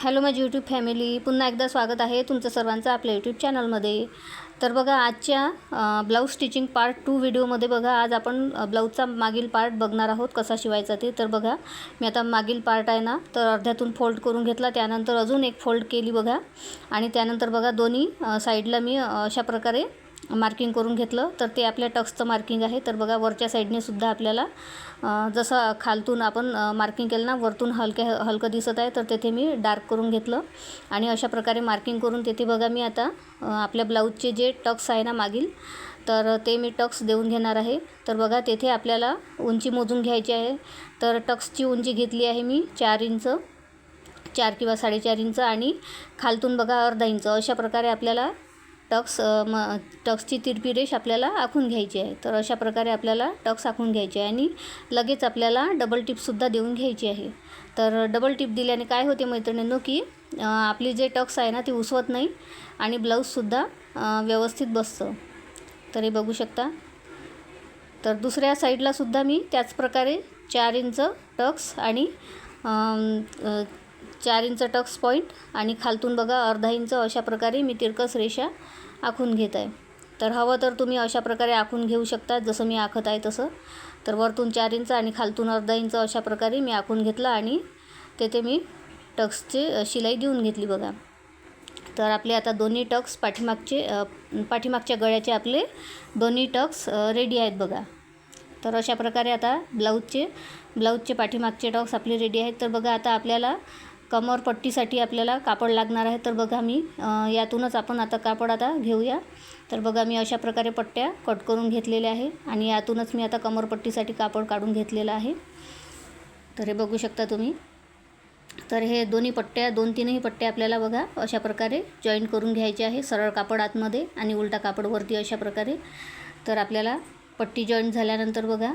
Hello माझी YouTube family, पुन्हा एकदा स्वागत आहे तुमचं सर्वांचं आपल्या यूट्यूब चॅनलमध्ये. तर बघा, आजच्या ब्लाऊज स्टिचिंग पार्ट 2 व्हिडिओमध्ये बघा, आज आपण ब्लाऊजचा मागील पार्ट बघणार आहोत कसा शिवायचा ते. तर बघा, मी आता मागील पार्ट आहे ना, तर अर्ध्यातून फोल्ड करून घेतला, त्यानंतर अजून एक फोल्ड केली बघा, आणि त्यानंतर बघा दोन्ही साईडला मी अशा प्रकारे मार्किंग करून घेतलं. तर ते आपल्या टक्सचं मार्किंग आहे. तर बघा, वरच्या साईडने सुद्धा आपल्याला जसं खालतून आपण मार्किंग केलं ना, वरतून हलकं दिसत आहे, तर तेथे मी डार्क करून घेतलं आणि अशा प्रकारे मार्किंग करून तेथे बघा मी आता आपल्या ब्लाऊजचे जे टक्स आहे ना मागील, तर ते मी टक्स देऊन घेणार आहे. तर बघा, तेथे आपल्याला उंची मोजून घ्यायची आहे. तर टक्सची उंची घेतली आहे मी 4 इंच, 4 किंवा 4.5 इंच, आणि खालतून बघा अर्धा इंच. अशा प्रकारे आपल्याला टक्सची तिरपी रेष आपल्याला आखून घ्यायची आहे. तर अशा प्रकारे आपल्याला टक्स आखून घ्यायचे आहे आणि लगेच आपल्याला डबल टिपसुद्धा देऊन घ्यायची आहे. तर डबल टिप दिल्याने काय होते मैत्रिणींनो, की आपली जे टक्स आहे ना ती उसवत नाही आणि ब्लाऊजसुद्धा व्यवस्थित बसतं. तर हे बघू शकता. तर दुसऱ्या साईडलासुद्धा मी त्याच प्रकारे 4 इंच टक्स आणि 4 इंच टक्स पॉईंट आणि खालतून बघा अर्धा इंच अशा प्रकारे मी तिरकस रेषा आखून घेत आहे. तर हवं तर तुम्ही अशा प्रकारे आखून घेऊ शकता, जसं मी आखत आहे तसं. तर वरतून 4 इंच आणि खालतून अर्धा इंच अशा प्रकारे मी आखून घेतलं आणि तेथे मी टक्सचे शिलाई देऊन घेतली बघा. तर आपले आता दोन्ही टक्स पाठीमागच्या गळ्याचे आपले दोन्ही टक्स रेडी आहेत बघा. तर अशा प्रकारे आता ब्लाऊजचे पाठीमागचे टक्स आपले रेडी आहेत. तर बघा, आता आपल्याला कमरपट्टीसाठी आपल्याला कापड लागणार आहे. तर बघा, मी यातूनच आपण आता कापड आता घेऊया. तर बघा, मी अशा प्रकारे पट्ट्या कट करून घेतलेल्या आहे आणि यातूनच मी आता कमरपट्टीसाठी कापड काढून घेतलेलं आहे. तर हे बघू शकता तुम्ही. तर हे दोन-तीनही पट्ट्या आपल्याला बघा अशा प्रकारे जॉईंट करून घ्यायचे आहे. सरळ कापड आतमध्ये आणि उलटा कापड वरती अशा प्रकारे. तर आपल्याला पट्टी जॉईंट झाल्यानंतर बघा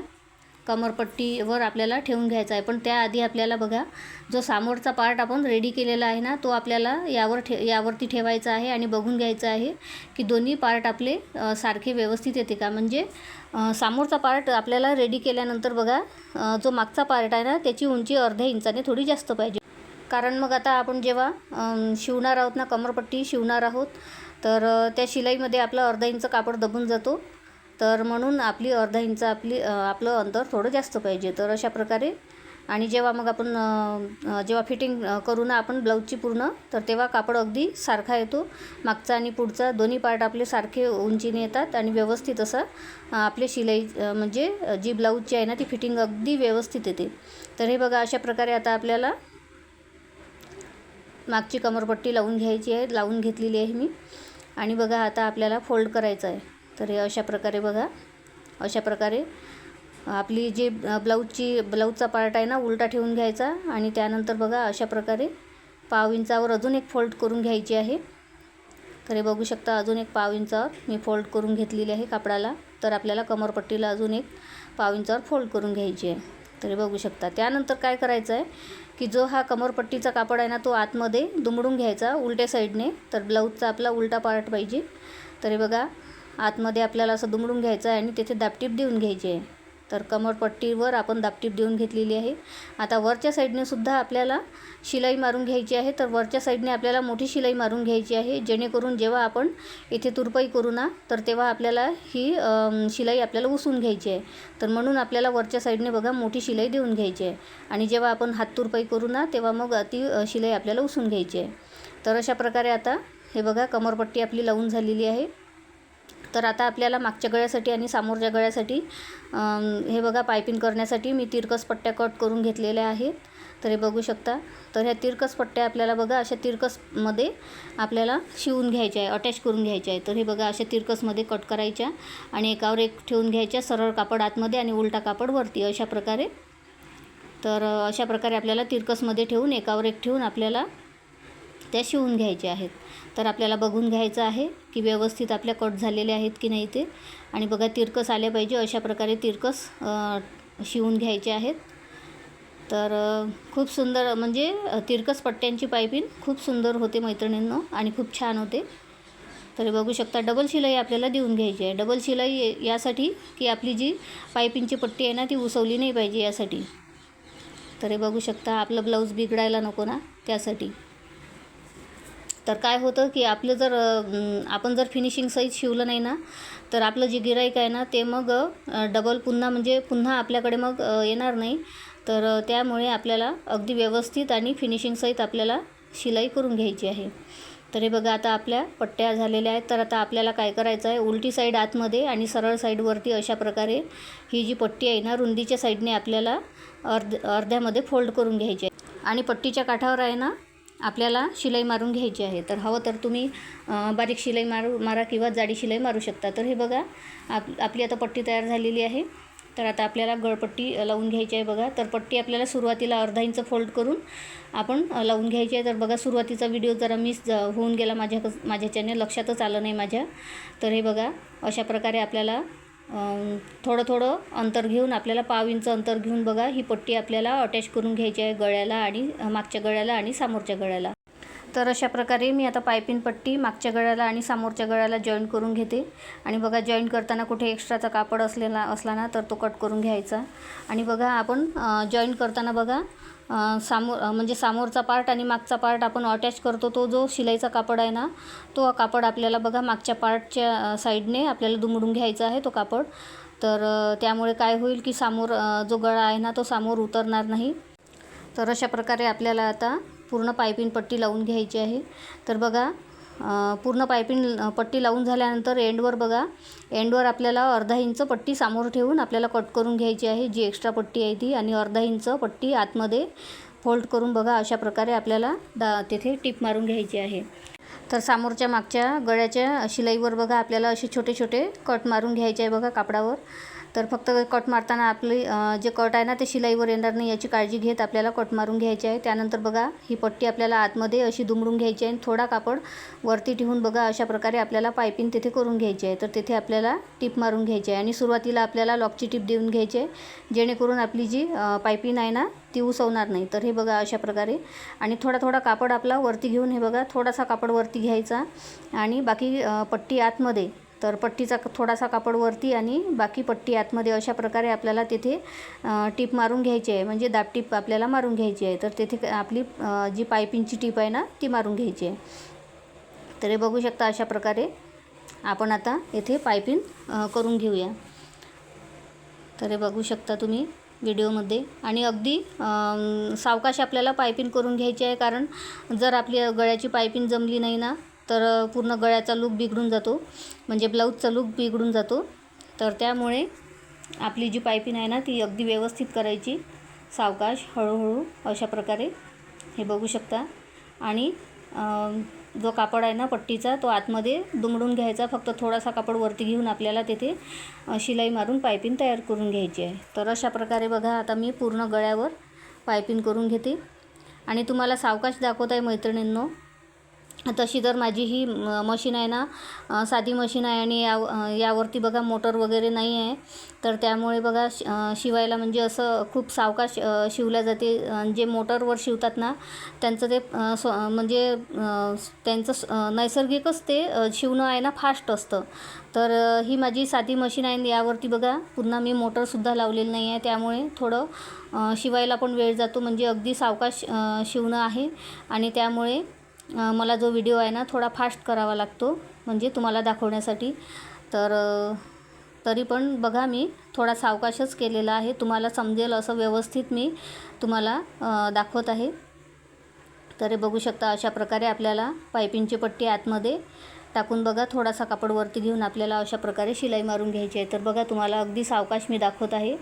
कमरपट्टीवर आपल्याला ठेवून घ्यायचा आहे. पण त्याआधी आपल्याला बघा, जो समोरचा पार्ट आपण रेडी केलेला आहे ना, तो आपल्याला यावरती ठेवायचा आहे आणि बघून घ्यायचं आहे की दोन्ही पार्ट आपले सारखे व्यवस्थित येते का. म्हणजे समोरचा पार्ट आपल्याला रेडी केल्यानंतर बघा, जो मागचा पार्ट आहे ना त्याची उंची अर्ध्या इंचाने थोडी जास्त पाहिजे. कारण मग आता आपण जेव्हा शिवणार आहोत ना, कमरपट्टी शिवणार आहोत, तर त्या शिलाईमध्ये आपलं अर्धा इंच कापड दबून जातो. तर म्हणून आपली अर्धा इंच आपलं अंतर थोडं जास्त पाहिजे. तर अशा प्रकारे. आणि जेव्हा मग आपण जेव्हा फिटिंग करू ना आपण ब्लाऊजची पूर्ण, तर तेव्हा कापड अगदी सारखा येतो. मागचा आणि पुढचा दोन्ही पार्ट आपले सारखे उंचीने येतात आणि व्यवस्थित असं आपले शिलाई म्हणजे जी ब्लाऊजची आहे ना ती फिटिंग अगदी व्यवस्थित येते. तर हे बघा, अशा प्रकारे आता आपल्याला मागची कमरपट्टी लावून घ्यायची आहे. लावून घेतलेली आहे मी. आणि बघा, आता आपल्याला फोल्ड करायचं आहे. तर हे अशा प्रकारे बघा, अशा प्रकारे आपली जी ब्लाऊजचा पार्ट आहे ना उलटा ठेवून घ्यायचा आणि त्यानंतर बघा अशा प्रकारे पाव इंचावर अजून एक फोल्ड करून घ्यायची आहे. तर हे बघू शकता, अजून एक पाव इंचावर मी फोल्ड करून घेतलेली आहे कापडाला. तर आपल्याला कमरपट्टीला अजून एक पाव इंचावर फोल्ड करून घ्यायची आहे. तर हे बघू शकता. त्यानंतर काय करायचं आहे की जो हा कमरपट्टीचा कापड आहे ना तो आतमध्ये दुमडून घ्यायचा उलट्या साईडने. तर ब्लाऊजचा आपला उलटा पार्ट पाहिजे. तर हे बघा, आतमध्ये आपल्याला असं दुमडून घ्यायचं आहे आणि तेथे दाबटीप देऊन घ्यायची आहे. तर कमरपट्टीवर आपण दाबटीप देऊन घेतलेली आहे. आता वरच्या साईडने सुद्धा आपल्याला शिलाई मारून घ्यायची आहे. तर वरच्या साईडने आपल्याला मोठी शिलाई मारून घ्यायची आहे, जेणेकरून जेव्हा आपण इथे तुरपाई करू ना, तर तेव्हा आपल्याला ही शिलाई आपल्याला उसवून घ्यायची आहे. तर म्हणून आपल्याला वरच्या साईडने बघा मोठी शिलाई देऊन घ्यायची आहे आणि जेव्हा आपण हात तुरपाई करू ना, तेव्हा मग ती शिलाई आपल्याला उसवून घ्यायची आहे. तर अशा प्रकारे आता हे बघा, कमरपट्टी आपली लावून झालेली आहे. तर आता आपल्याला मागच्या गळ्यासाठी आणि समोरच्या गळ्यासाठी हे बघा पायपिंग करण्यासाठी मी तिरकस पट्ट्या कट करून घेतलेल्या आहेत. तर हे बघू शकता. तर ह्या तिरकस पट्ट्या आपल्याला बघा अशा तिरकसमध्ये आपल्याला शिवून घ्यायच्या आहे, अटॅच करून घ्यायच्या आहे. तर हे बघा अशा तिरकसमध्ये कट करायच्या आणि एकावर एक ठेवून घ्यायच्या, सरळ कापड आतमध्ये आणि उलटा कापड वरती अशा प्रकारे. तर अशा प्रकारे आपल्याला तिरकसमध्ये ठेवून एकावर एक ठेवून आपल्याला त्या शिवून घ्यायच्या आहेत. तर आपल्याला बघून घ्यायचं आहे की व्यवस्थित आपल्या कट झालेले आहेत की नाही ते. आणि बघा, तिरकस आले पाहिजे अशा प्रकारे तिरकस शिवून घ्यायचे आहेत. तर खूप सुंदर, म्हणजे तिरकस पट्ट्यांची पायपिंग खूप सुंदर होते मैत्रिणींनो आणि खूप छान होते. तर बघू शकता, डबल शिलाई आपल्याला देऊन घ्यायची आहे. डबल शिलाई यासाठी की आपली जी पायपिंगची पट्टी आहे ना ती उसवली नाही पाहिजे यासाठी. तर हे बघू शकता, आपलं ब्लाऊज बिघडायला नको ना त्यासाठी. तर काय होतं की आपलं जर आपण जर फिनिशिंग सहित शिवलं नाही ना, तर आपलं जे गिऱ्हाईक आहे ना ते मग डबल पुन्हा आपल्याकडे मग येणार नाही. तर त्यामुळे आपल्याला अगदी व्यवस्थित आणि फिनिशिंग सहित आपल्याला शिलाई करून घ्यायची आहे. तर हे बघा, आता आपल्या पट्ट्या झालेल्या आहेत. तर आता आपल्याला काय करायचं आहे, उलटी साईड आतमध्ये आणि सरळ साईडवरती अशा प्रकारे ही जी पट्टी आहे ना, रुंदीच्या साईडने आपल्याला अर्ध्यामध्ये फोल्ड करून घ्यायची आहे. आणि पट्टीच्या काठावर आहे ना आपल्याला शिलाई मारून घ्यायची आहे. तर हवं तर तुम्ही बारीक शिलाई मारा किंवा जाडी शिलाई मारू शकता. तर हे बघा, आपली आता पट्टी तयार झालेली आहे. तर आता आपल्याला गळपट्टी लावून घ्यायची आहे. बघा, तर पट्टी आपल्याला सुरुवातीला अर्धा इंच फोल्ड करून आपण लावून घ्यायची आहे. तर बघा, सुरुवातीचा व्हिडिओ जरा मिस होऊन गेला माझ्या चॅनल लक्षातच आलं नाही माझ्या. तर हे बघा, अशा प्रकारे आपल्याला थोडं अंतर घेऊन, आपल्याला पाव इंच अंतर घेऊन बघा ही पट्टी आपल्याला अटॅच करून घ्यायची आहे गळ्याला आणि मागच्या गळ्याला आणि समोरच्या गळ्याला. तर अशा प्रकारे मी आता पायपिंग पट्टी मागच्या गळ्याला आणि समोरच्या गळ्याला जॉईंट करून घेते. आणि बघा, जॉईंट करताना कुठे एक्स्ट्राचा कापड असला ना तर तो कट करून घ्यायचा. आणि बघा, आपण जॉईंट करताना बघा, म्हणजे समोरचा पार्ट आणि मागचा पार्ट आपण अटॅच करतो, तो जो शिलाईचा कापड आहे ना, तो कापड आपल्याला बघा मागच्या पार्टच्या साईडने आपल्याला दुमडून घ्यायचा आहे तो कापड. तर त्यामुळे काय होईल की समोर जो गळा आहे ना तो समोर उतरणार नाही. तर अशा प्रकारे आपल्याला आता पूर्ण पायपिंग पट्टी लावून घ्यायची आहे. तर बघा, पूर्ण पायपिंग पट्टी लावून झाल्यानंतर एंडवर आपल्याला अर्धा इंच पट्टी समोर ठेवून आपल्याला कट करून घ्यायची आहे, जी एक्स्ट्रा पट्टी आहे ती. आणि अर्धा इंच पट्टी आतमध्ये फोल्ड करून बघा अशा प्रकारे आपल्याला तेथे टिप मारून घ्यायची आहे. तर समोरच्या मागच्या गळ्याच्या शिलाईवर बघा आपल्याला असे छोटे छोटे कट मारून घ्यायचे आहे बघा कापडावर. तर फक्त कट मारताना आपली जे कट आहे ना ते शिलाईवर येणार नाही याची काळजी घेत आपल्याला कट मारून घ्यायचे आहे. त्यानंतर बघा, ही पट्टी आपल्याला आतमध्ये अशी दुमडून घ्यायची आहे. थोडा कापड वरती ठेवून बघा अशा प्रकारे आपल्याला पायपिंग तिथे करून घ्यायची आहे. तर तिथे आपल्याला टिप मारून घ्यायची आहे. आणि सुरुवातीला आपल्याला लॉकची टिप देऊन घ्यायची आहे, जेणेकरून आपली जी पायपिंग आहे ना ती उसवणार नाही. तर हे बघा अशा प्रकारे. आणि थोडा कापड आपला वरती घेऊन हे बघा थोडासा कापड वरती घ्यायचा आणि बाकी पट्टी आतमध्ये. तर पट्टीचा थोडासा कापड वरती आणि बाकी पट्टी आतमध्ये अशा प्रकारे आपल्याला तिथे टिप मारून घ्यायची आहे, म्हणजे दाब टिप आपल्याला मारून घ्यायची आहे. तर तिथे आपली जी पायपिंगची टिप आहे ना ती मारून घ्यायची आहे. तर हे बघू शकता अशा प्रकारे आपण आता येथे पायपिंग करून घेऊया. तर हे बघू शकता तुम्ही व्हिडिओमध्ये. आणि अगदी सावकाश आपल्याला पायपिंग करून घ्यायची आहे, कारण जर आपली गळ्याची पायपिंग जमली नाही ना तर पूर्ण गळ्याचा लूक बिघडून जातो, म्हणजे ब्लाऊजचा लूक बिघडून जातो. तर त्यामुळे आपली जी पायपिंग आहे ना ती अगदी व्यवस्थित करायची, सावकाश हळूहळू अशा प्रकारे. हे बघू शकता. आणि जो कापड आहे ना पट्टीचा तो आतमध्ये दुमडून घ्यायचा, फक्त थोडासा कापड वरती घेऊन आपल्याला तिथे शिलाई मारून पायपिंग तयार करून घ्यायची आहे. तर अशा प्रकारे बघा, आता मी पूर्ण गळ्यावर पायपिंग करून घेते आणि तुम्हाला सावकाश दाखवत आहे मैत्रिणींनो. तशी तर माझी ही मशीन आहे ना साधी मशीन आहे आणि यावरती बघा मोटर वगैरे नाही आहे. तर त्यामुळे बघा शिवायला म्हणजे असं खूप सावकाश शिवल्या जाते. जे मोटरवर शिवतात ना त्यांचं ते म्हणजे त्यांचं नैसर्गिकच ते शिवणं आहे ना फास्ट असतं. तर ही माझी साधी मशीन आहे, यावरती बघा पुन्हा मी मोटरसुद्धा लावलेली नाही आहे, त्यामुळे थोडं शिवायला पण वेळ जातो, म्हणजे अगदी सावकाश शिवणं आहे. आणि त्यामुळे मला जो व्हिडिओ आहे ना थोडा फास्ट करावा लागतो, म्हणजे तुम्हाला दाखवण्यासाठी. तर तरी पण बघा मी थोडा सावकाशच केलेला आहे, तुम्हाला समजेल असं व्यवस्थित मी तुम्हाला दाखवत आहे. तर हे बघू शकता अशा प्रकारे आपल्याला पायपिंगची पट्टी आतमध्ये टाकून बघा थोडासा कापड वरती घेऊन आपल्याला अशा प्रकारे शिलाई मारून घ्यायची आहे. तर बघा तुम्हाला अगदी सावकाश मी दाखवत आहे.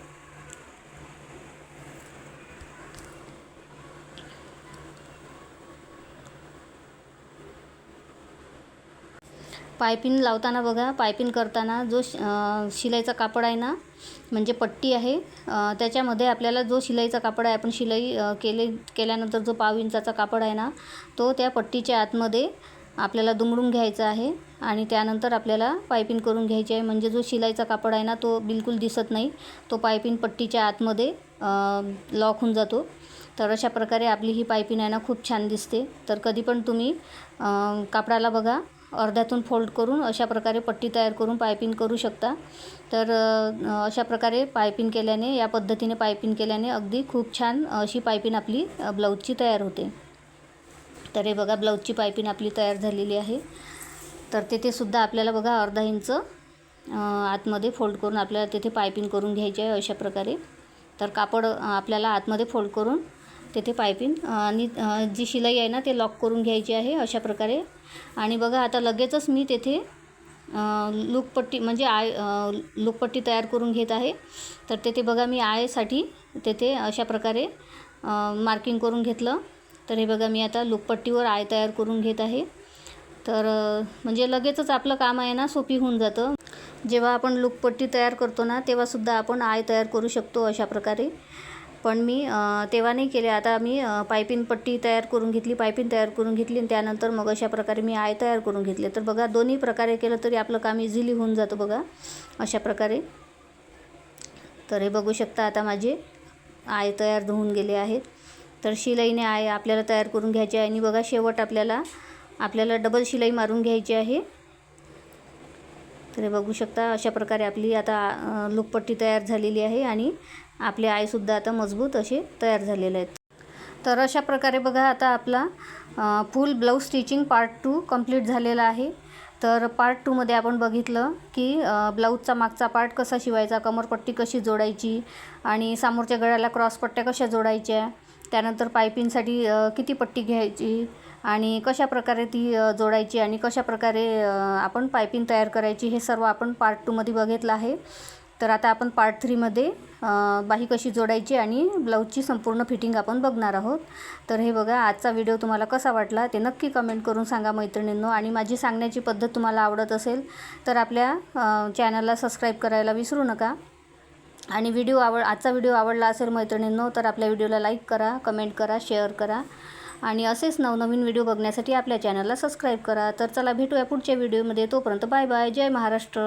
पायपिंग लावताना बघा, पायपिंग करताना जो शिलाईचा कापड आहे ना म्हणजे पट्टी आहे त्याच्यामध्ये आपल्याला जो शिलाईचा कापड आहे, आपण शिलाई केल्यानंतर जो पाव इंचाचा कापड आहे ना तो त्या पट्टीच्या आतमध्ये आपल्याला दुमडून घ्यायचा आहे. आणि त्यानंतर आपल्याला पायपिंग करून घ्यायची आहे, म्हणजे जो शिलाईचा कापड आहे ना तो बिलकुल दिसत नाही, तो पायपिंग पट्टीच्या आतमध्ये लॉक होऊन जातो. तर अशा प्रकारे आपली ही पायपिंग आहे ना खूप छान दिसते. तर कधी पण तुम्ही कापडाला बघा अर्ध्यातून फोल्ड करून अशा प्रकारे पट्टी तयार करून पायपिंग करू शकता. तर अशा प्रकारे पायपिंग केल्याने, या पद्धतीने पायपिंग केल्याने अगदी खूप छान अशी पायपिंग आपली ब्लाऊजची तयार होते. तर हे बघा ब्लाऊजची पायपिंग आपली तयार झालेली आहे. तर तेथेसुद्धा आपल्याला बघा अर्धा इंच आतमध्ये फोल्ड करून आपल्याला तेथे पायपिंग करून घ्यायची आहे अशा प्रकारे. तर कापड आपल्याला आतमध्ये फोल्ड करून तेथे पायपिंग आणि जी शिलाई आहे ना ते लॉक करून घ्यायची आहे अशा प्रकारे. आणि बघा आता लगेचच मी तेथे लूकपट्टी म्हणजे लूकपट्टी तयार करून घेत आहे. तर तेथे बघा मी आयसाठी तेथे अशा प्रकारे मार्किंग करून घेतलं. तर हे बघा मी आता लूकपट्टीवर आय तयार करून घेत आहे. तर म्हणजे लगेचच आपलं काम आहे ना सोपी होऊन जातं. जेव्हा आपण लूकपट्टी तयार करतो ना तेव्हासुद्धा आपण आय तयार करू शकतो अशा प्रकारे. पण मी तेव्हा नाही केले. आता मी पायपिंग पट्टी तयार करून घेतली, पायपिंग तयार करून घेतली आणि त्यानंतर मग अशा प्रकारे मी आय तयार करून घेतले. तर बघा दोन्ही प्रकारे केलं तरी आपलं काम इझिली होऊन जातं बघा अशा प्रकारे. तर हे बघू शकता आता माझे आय तयार होऊन गेले आहेत. तर शिलाईने आय आपल्याला तयार करून घ्यायची आहे आणि बघा शेवट आपल्याला डबल शिलाई मारून घ्यायची आहे. तर हे बघू शकता अशा प्रकारे आपली आता लूकपट्टी तयार झालेली आहे आणि आपले आयसुद्धा आता मजबूत असे तयार झालेले आहेत. तर अशा प्रकारे बघा आता आपला फुल ब्लाऊज स्टिचिंग पार्ट 2 कंप्लीट झालेला आहे. तर पार्ट 2मध्ये आपण बघितलं की ब्लाऊजचा मागचा पार्ट कसा शिवायचा, कमरपट्टी कशी जोडायची आणि समोरच्या गळ्याला क्रॉसपट्ट्या कशा जोडायच्या, त्यानंतर पायपिंगसाठी किती पट्टी घ्यायची आणि कशा प्रकारे ती जोडायची आणि कशा प्रकारे आपण पायपिंग तयार करायची हे सर्व आपण पार्ट 2मध्ये बघितलं आहे. तर आता आपण पार्ट 3मध्ये बाही कशी जोडायची आणि ब्लाऊजची संपूर्ण फिटिंग आपण बघणार आहोत. तर हे बघा आजचा व्हिडिओ तुम्हाला कसा वाटला ते नक्की कमेंट करून सांगा मैत्रिणींनो. आणि माझी सांगण्याची पद्धत तुम्हाला आवडत असेल तर आपल्या चॅनलला सबस्क्राईब करायला विसरू नका. आणि आजचा व्हिडिओ आवडला असेल मैत्रिणींनो तर आपल्या व्हिडिओला लाईक करा, कमेंट करा, शेअर करा आणि असेच नवनवीन व्हिडिओ बघण्यासाठी आपल्या चॅनलला सबस्क्राईब करा. तर चला भेटूया पुढच्या व्हिडिओमध्ये. तोपर्यंत बाय बाय. जय महाराष्ट्र.